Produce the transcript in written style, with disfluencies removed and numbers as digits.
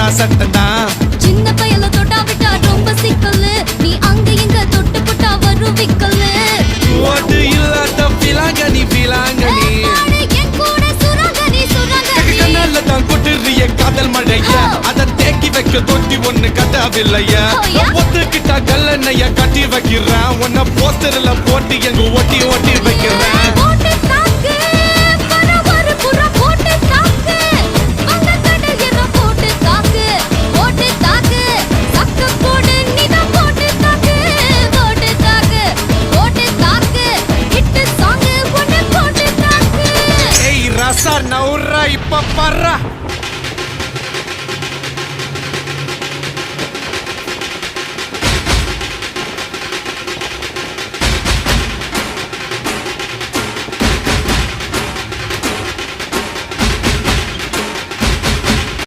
போட்டா சட்டதான். சின்ன பயல தொட்டா விட்டா ரொம்ப சிக்கலு, நீ அங்க இங்க தொட்டு போட்டா வரும் விக்கலு. ஓட்டு இல்லாத பிலாங்கனி பிலாங்கனி, என் கூட சுரங்கனி சுரங்கனி. கண்ணால தான் கொட்டுறிய காதல் மழையா, அத தேக்கி வைக்க தொட்டி ஒண்ணு கட்டாவில்லையா. ஒத்துக்கிட்டா கல்லணைய கட்டி வைக்கிறான், உன்ன போஸ்டர்ல போட்டு எங்க ஒட்டி